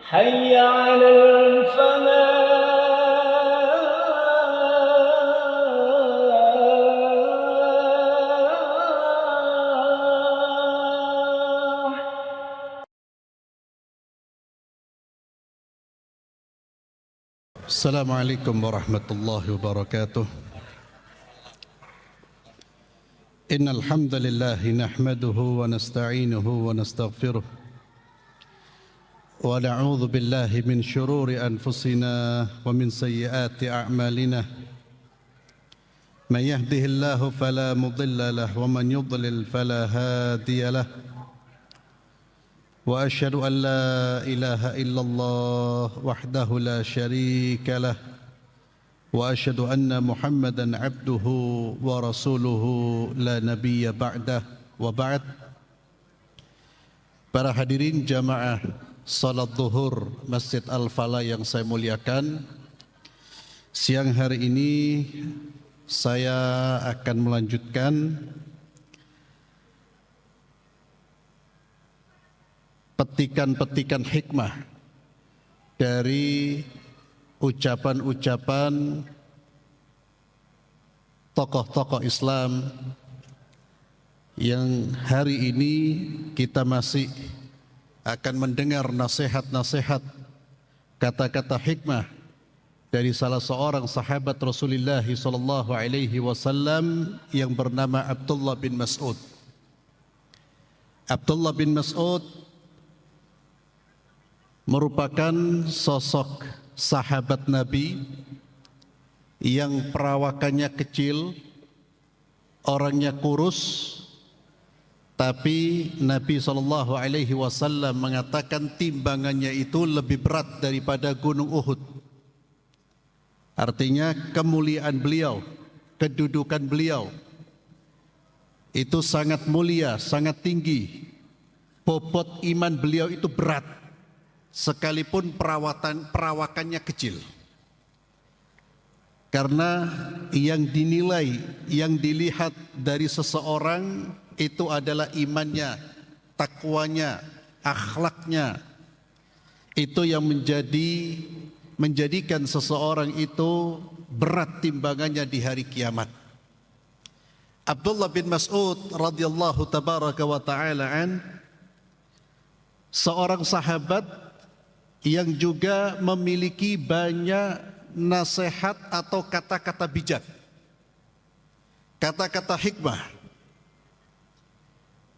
حي على الفلاح. السلام عليكم ورحمة الله وبركاته. إن الحمد لله نحمده ونستعينه ونستغفره ونعوذ بالله من شرور أنفسنا ومن سيئات أعمالنا. من يهده الله فلا مضل له ومن يضلل فلا هادي له. وأشهد أن لا إله إلا الله وحده لا شريك له وأشهد أن محمدًا عبده ورسوله لا نبي بعده وبعد. Para hadirin jamaah salat zuhur Masjid Al-Falah yang saya muliakan, siang hari ini saya akan melanjutkan petikan-petikan hikmah dari ucapan-ucapan tokoh-tokoh Islam yang hari ini kita masih akan mendengar nasihat-nasihat, kata-kata hikmah dari salah seorang sahabat Rasulullah SAW yang bernama Abdullah bin Mas'ud. Abdullah bin Mas'ud merupakan sosok sahabat Nabi yang perawakannya kecil, orangnya kurus, tapi Nabi SAW mengatakan timbangannya itu lebih berat daripada gunung Uhud. Artinya kemuliaan beliau, kedudukan beliau itu sangat mulia, sangat tinggi. Bobot iman beliau itu berat, sekalipun perawakannya kecil. Karena yang dinilai, yang dilihat dari seseorang itu adalah imannya, takwanya, akhlaknya. Itu yang menjadikan seseorang itu berat timbangannya di hari kiamat. Abdullah bin Mas'ud radhiyallahu tabaraka wa ta'ala an, seorang sahabat yang juga memiliki banyak nasihat atau kata-kata bijak, kata-kata hikmah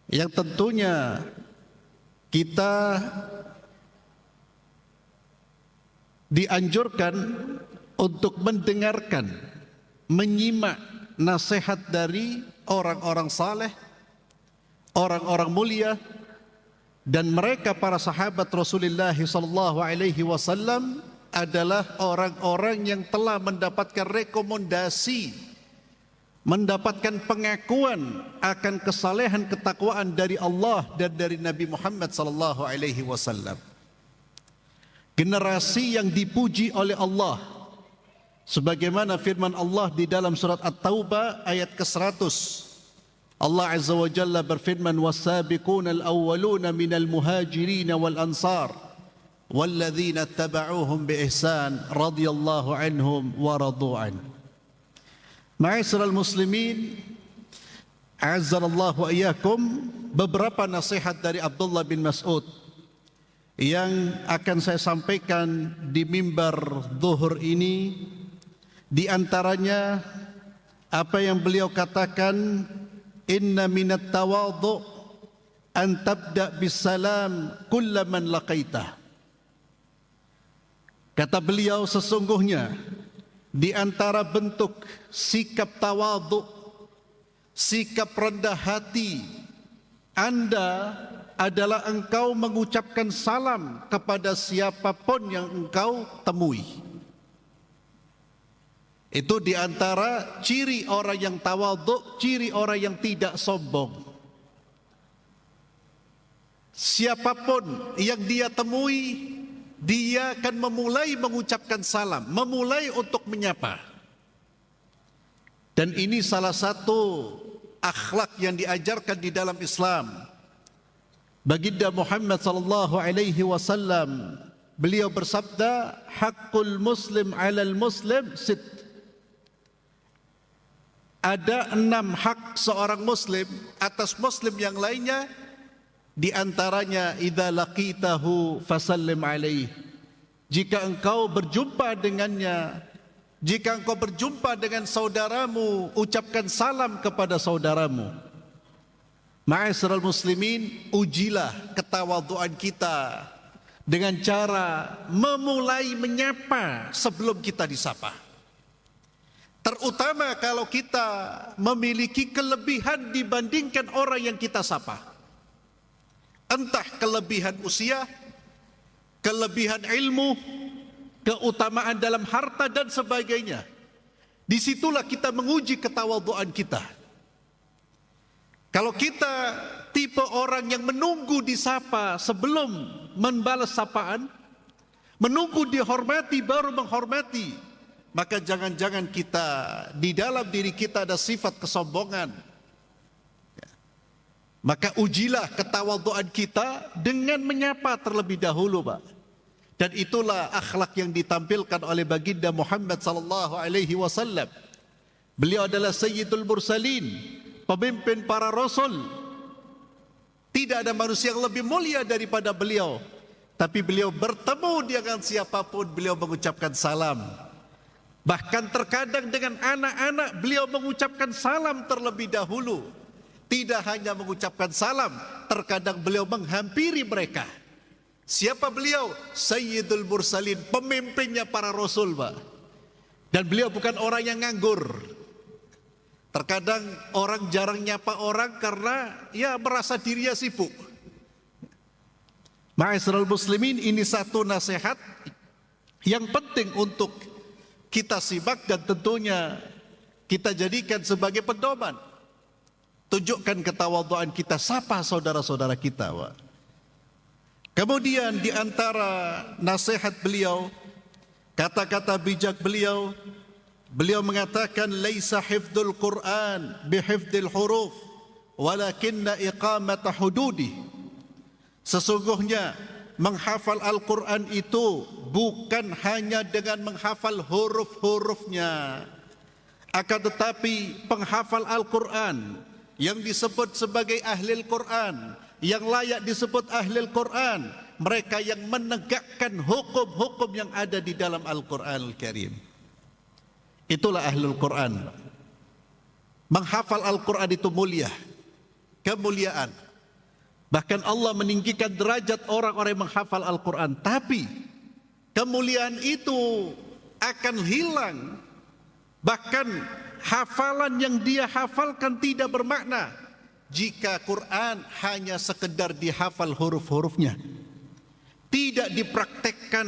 yang tentunya kita dianjurkan untuk mendengarkan, menyimak nasihat dari orang-orang saleh, orang-orang mulia. Dan mereka para sahabat Rasulullah SAW adalah orang-orang yang telah mendapatkan rekomendasi, mendapatkan pengakuan akan kesalehan ketakwaan dari Allah dan dari Nabi Muhammad SAW. Generasi yang dipuji oleh Allah, sebagaimana firman Allah di dalam surat At-Taubah ayat ke-100. Allah Azza wa Jalla berfirman, "Was-sabiquna al-awwaluna minal muhajirin wal ansar walladzina ittaba'uuhum bi ihsan radhiyallahu anhum wa radu an." Ma'asyiral muslimin, azzallahu wa iyyakum, beberapa nasihat dari Abdullah bin Mas'ud yang akan saya sampaikan di mimbar zuhur ini. Di antaranya apa yang beliau katakan, inna minat tawadhu an tabda bisalam kullaman laqaitah. Kata beliau, sesungguhnya di antara bentuk sikap tawadhu, sikap rendah hati Anda adalah engkau mengucapkan salam kepada siapapun yang engkau temui. Itu di antara ciri orang yang tawadhu, ciri orang yang tidak sombong. Siapapun yang dia temui, dia akan memulai mengucapkan salam, memulai untuk menyapa. Dan ini salah satu akhlak yang diajarkan di dalam Islam. Baginda Muhammad sallallahu alaihi wasallam beliau bersabda, haqqul muslim 'alal muslim sit. Ada 6 hak seorang muslim atas muslim yang lainnya, di antaranya idza laqitahu fasallim alaihi. Jika engkau berjumpa dengannya, jika engkau berjumpa dengan saudaramu, ucapkan salam kepada saudaramu. Ma'asyiral muslimin, ujilah ketawaduan kita dengan cara memulai menyapa sebelum kita disapa. Terutama kalau kita memiliki kelebihan dibandingkan orang yang kita sapa. Entah kelebihan usia, kelebihan ilmu, keutamaan dalam harta dan sebagainya. Disitulah kita menguji ketawaduan kita. Kalau kita tipe orang yang menunggu disapa sebelum membalas sapaan, menunggu dihormati baru menghormati, maka jangan-jangan kita di dalam diri kita ada sifat kesombongan. Maka ujilah ketawaduan kita dengan menyapa terlebih dahulu, Pak. Dan itulah akhlak yang ditampilkan oleh baginda Muhammad sallallahu alaihi wasallam. Beliau adalah sayyidul mursalin, pemimpin para rasul. Tidak ada manusia yang lebih mulia daripada beliau. Tapi beliau bertemu dengan siapapun beliau mengucapkan salam. Bahkan terkadang dengan anak-anak beliau mengucapkan salam terlebih dahulu. Tidak hanya mengucapkan salam, terkadang beliau menghampiri mereka. Siapa beliau? Sayyidul mursalin, pemimpinnya para rasul, Pak. Dan beliau bukan orang yang nganggur. Terkadang orang jarang nyapa orang karena ya merasa dirinya sibuk. Ma'asyiral muslimin, ini satu nasihat yang penting untuk kita simak dan tentunya kita jadikan sebagai pedoman. Tunjukkan ketawaduan kita, sapa saudara-saudara kita, Pak. Kemudian di antara nasihat beliau, kata-kata bijak beliau, beliau mengatakan laisa hifdzul Quran bihifdzil huruf walakinna iqamata hududi. Sesungguhnya menghafal Al-Quran itu bukan hanya dengan menghafal huruf-hurufnya, akan tetapi penghafal Al-Quran yang disebut sebagai ahli Al-Quran, yang layak disebut ahli Al-Quran, mereka yang menegakkan hukum-hukum yang ada di dalam Al-Quran Al-Karim. Itulah ahlul Quran. Menghafal Al-Quran itu mulia, kemuliaan. Bahkan Allah meninggikan derajat orang-orang yang menghafal Al-Quran. Tapi kemuliaan itu akan hilang. Bahkan hafalan yang dia hafalkan tidak bermakna jika Quran hanya sekedar dihafal huruf-hurufnya. Tidak dipraktekkan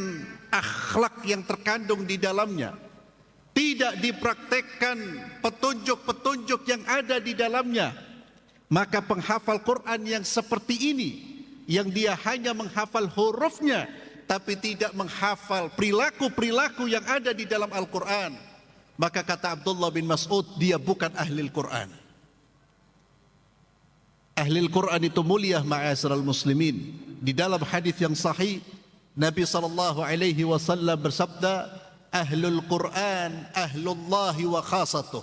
akhlak yang terkandung di dalamnya. Tidak dipraktekkan petunjuk-petunjuk yang ada di dalamnya. Maka penghafal Quran yang seperti ini, yang dia hanya menghafal hurufnya, tapi tidak menghafal perilaku-perilaku yang ada di dalam Al-Quran, maka kata Abdullah bin Mas'ud, dia bukan ahli Al-Quran. Ahli Al-Quran itu mulia, ma'asyiral muslimin. Di dalam hadis yang sahih, Nabi SAW bersabda, Ahlul Quran, ahlullahi wa khasatuh.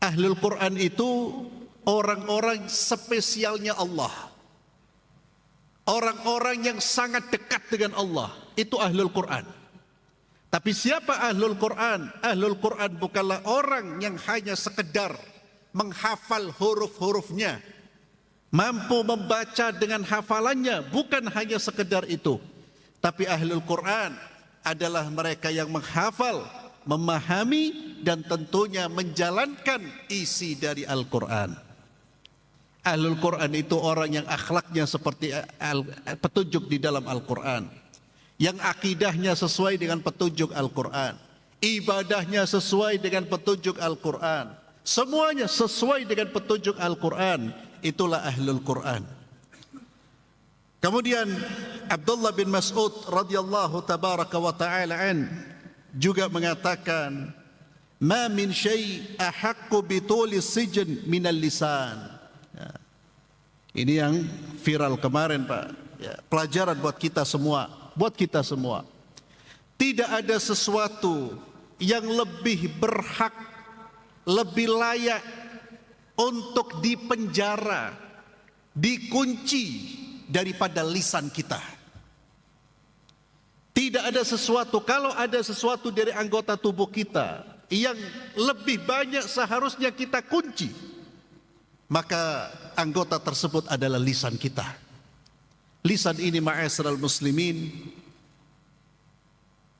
Ahlul Quran itu orang-orang spesialnya Allah. Orang-orang yang sangat dekat dengan Allah. Itu Ahlul Quran. Tapi siapa Ahlul Quran? Ahlul Quran bukanlah orang yang hanya sekedar menghafal huruf-hurufnya, mampu membaca dengan hafalannya, bukan hanya sekedar itu. Tapi Ahlul Quran adalah mereka yang menghafal, memahami, dan tentunya menjalankan isi dari Al-Quran. Ahlul Quran itu orang yang akhlaknya seperti petunjuk di dalam Al-Quran, yang akidahnya sesuai dengan petunjuk Al-Quran, ibadahnya sesuai dengan petunjuk Al-Quran, semuanya sesuai dengan petunjuk Al-Quran. Itulah Ahlul Quran. Kemudian Abdullah bin Mas'ud radhiyallahu tabaraka wa ta'ala an juga mengatakan, ma min syai' ahaqqu bituli sijn minal lisan. Ini yang viral kemarin, Pak. ya, pelajaran buat kita semua, Tidak ada sesuatu yang lebih berhak, lebih layak untuk dipenjara, dikunci daripada lisan kita. Tidak ada sesuatu, kalau ada sesuatu dari anggota tubuh kita yang lebih banyak seharusnya kita kunci, maka anggota tersebut adalah lisan kita. Lisan ini ma'asyiral muslimin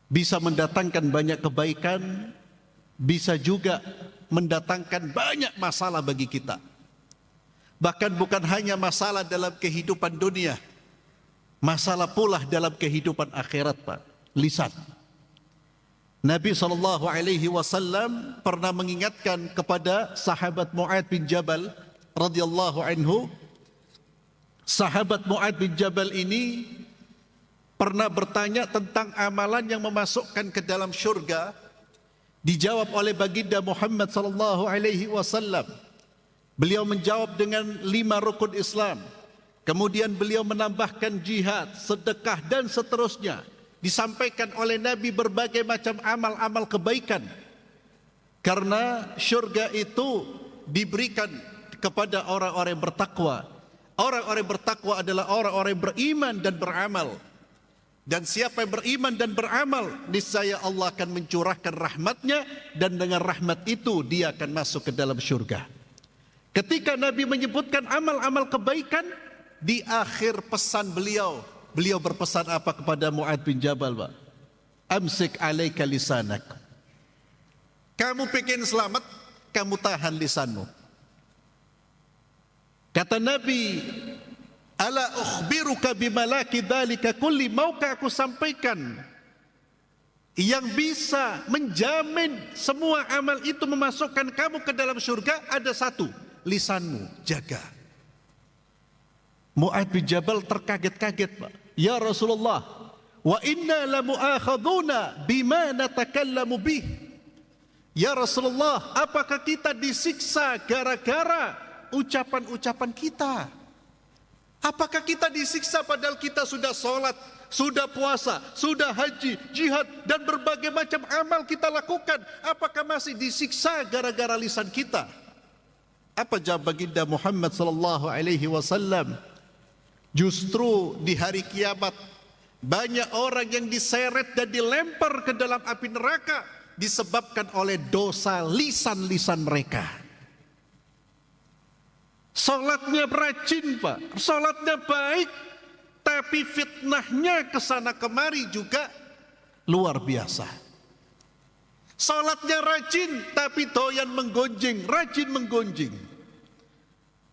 bisa mendatangkan banyak kebaikan, bisa juga mendatangkan banyak masalah bagi kita. Bahkan bukan hanya masalah dalam kehidupan dunia, masalah pula dalam kehidupan akhirat, Pak. Lisan. Nabi SAW pernah mengingatkan kepada sahabat Mu'ad bin Jabal radhiyallahu anhu. Sahabat Mu'ad bin Jabal ini pernah bertanya tentang amalan yang memasukkan ke dalam syurga. Dijawab oleh baginda Muhammad SAW. Beliau menjawab dengan 5 rukun Islam. Kemudian beliau menambahkan jihad, sedekah dan seterusnya. Disampaikan oleh Nabi berbagai macam amal-amal kebaikan. Karena syurga itu diberikan kepada orang-orang yang bertakwa. Orang-orang yang bertakwa adalah orang-orang yang beriman dan beramal. Dan siapa yang beriman dan beramal, niscaya Allah akan mencurahkan rahmatnya, dan dengan rahmat itu dia akan masuk ke dalam syurga. Ketika Nabi menyebutkan amal-amal kebaikan, di akhir pesan beliau berpesan apa kepada Mu'ad bin Jabal, Pak? Amsik alaika lisanak. Kamu pengen selamat, kamu tahan lisanmu. Kata Nabi, ala ukhbiruka bimalaki dzalika kulli, maukah aku sampaikan yang bisa menjamin semua amal itu memasukkan kamu ke dalam surga? Ada satu, lisanmu, jaga. Mu'ad bin Jabal terkaget-kaget, Pak. Ya Rasulullah, wa inna lamu'akhaduna bima natakallamu bih. Ya Rasulullah, apakah kita disiksa gara-gara ucapan-ucapan kita? Apakah kita disiksa padahal kita sudah sholat, sudah puasa, sudah haji, jihad, dan berbagai macam amal kita lakukan? Apakah masih disiksa gara-gara lisan kita? Apa jawab baginda Muhammad SAW? Justru di hari kiamat banyak orang yang diseret dan dilempar ke dalam api neraka disebabkan oleh dosa lisan-lisan mereka. Salatnya rajin, Pak, salatnya baik, tapi fitnahnya kesana kemari juga luar biasa. Salatnya rajin, tapi doyan menggonjing, rajin menggonjing.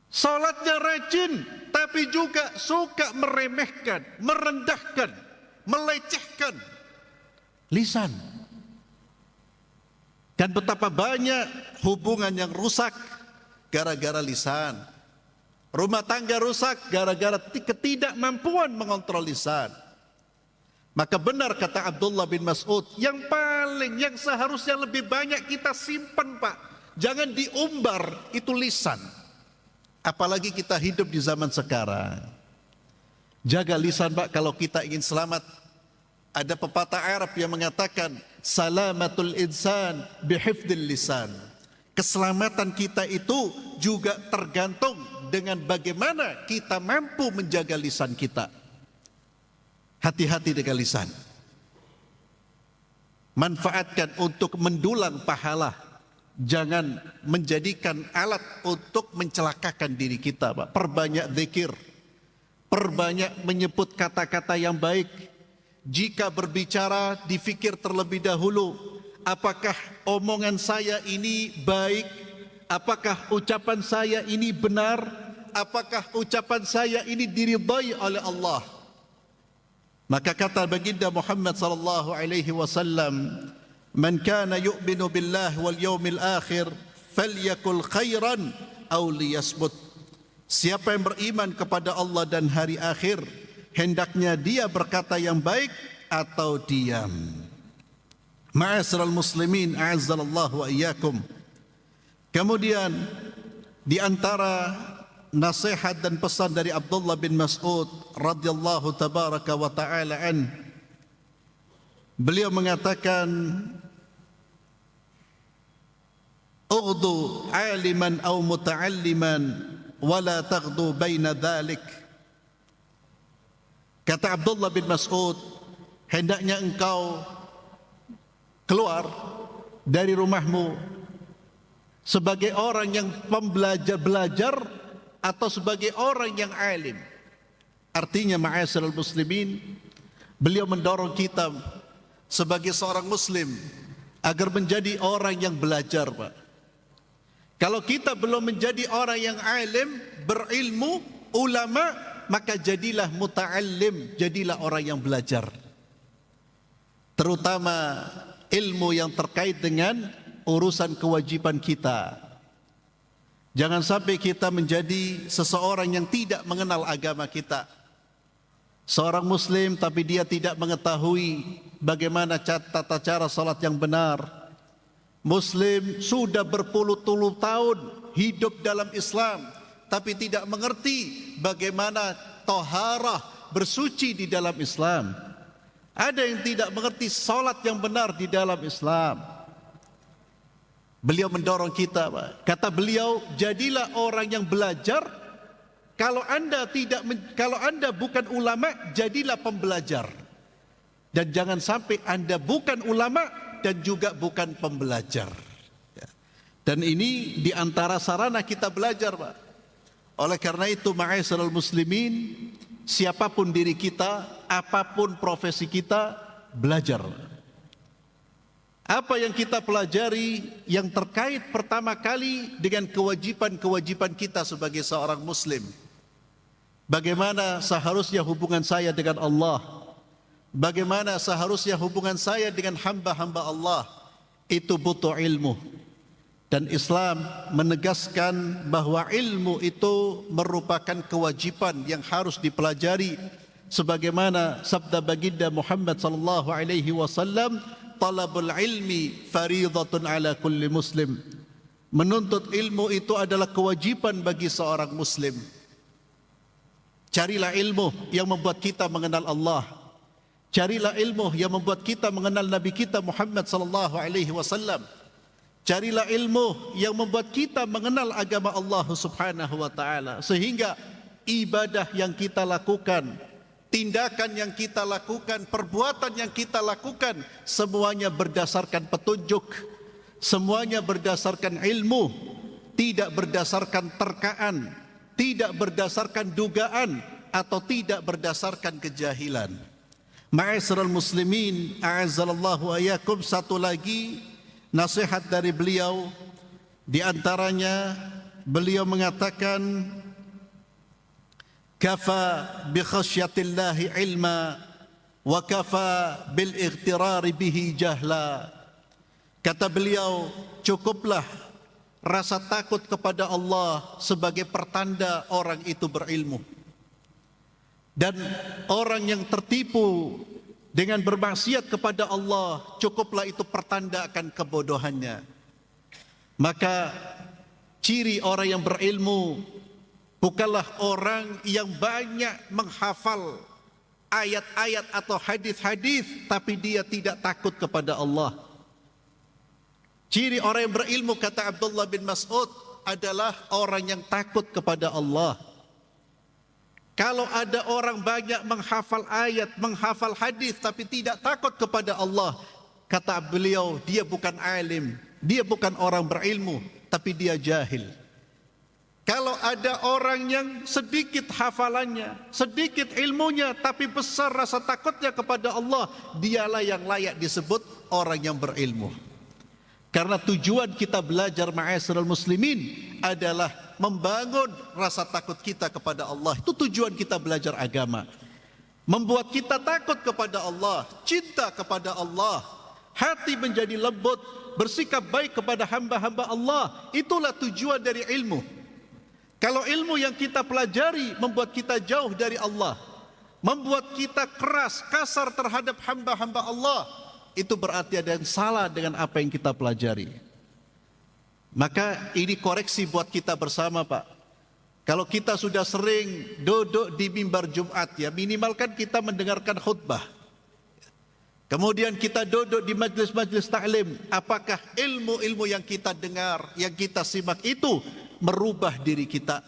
Salatnya rajin, tapi juga suka meremehkan, merendahkan, melecehkan. Lisan. Dan betapa banyak hubungan yang rusak gara-gara lisan. Rumah tangga rusak gara-gara ketidakmampuan mengontrol lisan. Maka benar kata Abdullah bin Mas'ud, yang seharusnya lebih banyak kita simpan, Pak, jangan diumbar, itu lisan. Apalagi kita hidup di zaman sekarang. Jaga lisan, Pak, kalau kita ingin selamat. Ada pepatah Arab yang mengatakan, salamatul insan bihifdil lisan. Keselamatan kita itu juga tergantung dengan bagaimana kita mampu menjaga lisan kita. Hati-hati dengan lisan. Manfaatkan untuk mendulang pahala. Jangan menjadikan alat untuk mencelakakan diri kita, Pak. Perbanyak zikir, perbanyak menyebut kata-kata yang baik. Jika berbicara, difikir terlebih dahulu, apakah omongan saya ini baik? Apakah ucapan saya ini benar? Apakah ucapan saya ini diridhai oleh Allah? Maka kata baginda Muhammad SAW, man kana yu'minu billahi wal yawmil akhir falyakul khairan aw liyasmut. Siapa yang beriman kepada Allah dan hari akhir, hendaknya dia berkata yang baik atau diam. Ma'asyiral muslimin, a'azzallahu wa iyyakum. Kemudian di antara nasihat dan pesan dari Abdullah bin Mas'ud radhiyallahu tabaraka wa ta'ala an. Beliau mengatakan, "Ughdu 'aliman aw muta'alliman wa la taghdu baina dhalik." Kata Abdullah bin Mas'ud, hendaknya engkau keluar dari rumahmu sebagai orang yang belajar atau sebagai orang yang alim. Artinya, ma'asyiral muslimin, beliau mendorong kita sebagai seorang muslim agar menjadi orang yang belajar, Pak. Kalau kita belum menjadi orang yang alim, berilmu, ulama, maka jadilah muta'allim, jadilah orang yang belajar. Terutama ilmu yang terkait dengan urusan kewajiban kita. Jangan sampai kita menjadi seseorang yang tidak mengenal agama kita. Seorang muslim tapi dia tidak mengetahui bagaimana tata cara salat yang benar. Muslim sudah berpuluh-puluh tahun hidup dalam Islam tapi tidak mengerti bagaimana taharah, bersuci di dalam Islam. Ada yang tidak mengerti salat yang benar di dalam Islam. Beliau mendorong kita, Pak. Kata beliau, jadilah orang yang belajar. Kalau anda bukan ulama, jadilah pembelajar. Dan jangan sampai anda bukan ulama dan juga bukan pembelajar. Dan ini diantara sarana kita belajar, Pak. Oleh karena itu, ma'asyiral muslimin, siapapun diri kita, apapun profesi kita, belajar. Apa yang kita pelajari yang terkait pertama kali dengan kewajiban-kewajiban kita sebagai seorang muslim. Bagaimana seharusnya hubungan saya dengan Allah? Bagaimana seharusnya hubungan saya dengan hamba-hamba Allah? Itu butuh ilmu. Dan Islam menegaskan bahwa ilmu itu merupakan kewajiban yang harus dipelajari. Sebagaimana sabda baginda Muhammad sallallahu alaihi wasallam, talabul ilmi fariidatun ala kulli muslim. Menuntut ilmu itu adalah kewajiban bagi seorang muslim. Carilah ilmu yang membuat kita mengenal Allah. Carilah ilmu yang membuat kita mengenal Nabi kita Muhammad sallallahu alaihi wasallam. Carilah ilmu yang membuat kita mengenal agama Allah Subhanahu wa taala, sehingga ibadah yang kita lakukan, tindakan yang kita lakukan, perbuatan yang kita lakukan, semuanya berdasarkan petunjuk, semuanya berdasarkan ilmu, tidak berdasarkan terkaan, tidak berdasarkan dugaan, atau tidak berdasarkan kejahilan. Ma'asyiral muslimin, a'azzallahu ayyakum, satu lagi nasihat dari beliau, di antaranya beliau mengatakan, kafa bi khasyatillahi ilma wa kafa bil ightirari bihi jahla. Kata beliau, cukuplah rasa takut kepada Allah sebagai pertanda orang itu berilmu. Dan orang yang tertipu dengan bermaksiat kepada Allah, cukuplah itu pertanda akan kebodohannya. Maka ciri orang yang berilmu bukanlah orang yang banyak menghafal ayat-ayat atau hadis-hadis, tapi dia tidak takut kepada Allah. Ciri orang yang berilmu, kata Abdullah bin Mas'ud, adalah orang yang takut kepada Allah. Kalau ada orang banyak menghafal ayat, menghafal hadis, tapi tidak takut kepada Allah, kata beliau, dia bukan alim, dia bukan orang berilmu, tapi dia jahil. Kalau ada orang yang sedikit hafalannya, sedikit ilmunya, tapi besar rasa takutnya kepada Allah, dialah yang layak disebut orang yang berilmu. Karena tujuan kita belajar, ma'asyiral muslimin, adalah membangun rasa takut kita kepada Allah. Itu tujuan kita belajar agama. Membuat kita takut kepada Allah, cinta kepada Allah, hati menjadi lembut, bersikap baik kepada hamba-hamba Allah. Itulah tujuan dari ilmu. Kalau ilmu yang kita pelajari membuat kita jauh dari Allah, membuat kita keras, kasar terhadap hamba-hamba Allah, itu berarti ada yang salah dengan apa yang kita pelajari. Maka ini koreksi buat kita bersama, Pak. Kalau kita sudah sering duduk di mimbar Jumat, ya minimalkan kita mendengarkan khutbah. Kemudian kita duduk di majlis-majlis taklim. Apakah ilmu-ilmu yang kita dengar, yang kita simak itu merubah diri kita?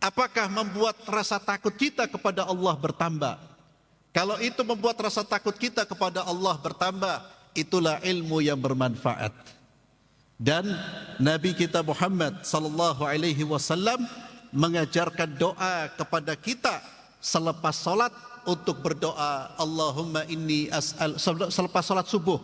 Apakah membuat rasa takut kita kepada Allah bertambah? Kalau itu membuat rasa takut kita kepada Allah bertambah, itulah ilmu yang bermanfaat. Dan Nabi kita Muhammad sallallahu alaihi wasallam mengajarkan doa kepada kita selepas salat untuk berdoa, Allahumma inni as'al, selepas salat subuh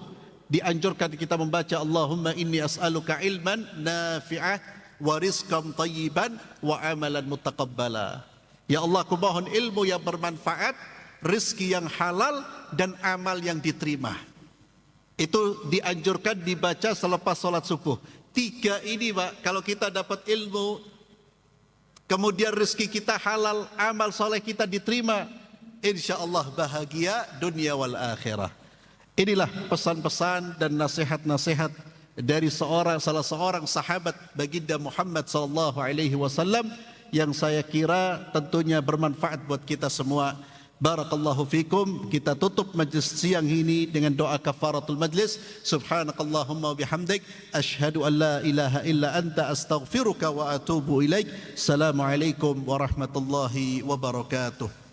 dianjurkan kita membaca Allahumma inni as'aluka ilman nafi'ah wa rizqan tayyiban wa amalan mutaqabbala. Ya Allah, aku mohon ilmu yang bermanfaat, rezeki yang halal dan amal yang diterima. Itu dianjurkan dibaca selepas salat subuh. 3 ini Pak, kalau kita dapat ilmu, kemudian rezeki kita halal, amal soleh kita diterima, insya Allah bahagia dunia wal akhirah. Inilah pesan-pesan dan nasihat-nasihat dari salah seorang sahabat baginda Muhammad sallallahu alaihi wasallam yang saya kira tentunya bermanfaat buat kita semua. Barakallahu fikum. Kita tutup majlis siang ini dengan doa kafaratul majlis. Subhanakallahumma wa bihamdik, asyhadu an la ilaha illa anta, astaghfiruka wa atubu ilaik. Assalamualaikum warahmatullahi wabarakatuh.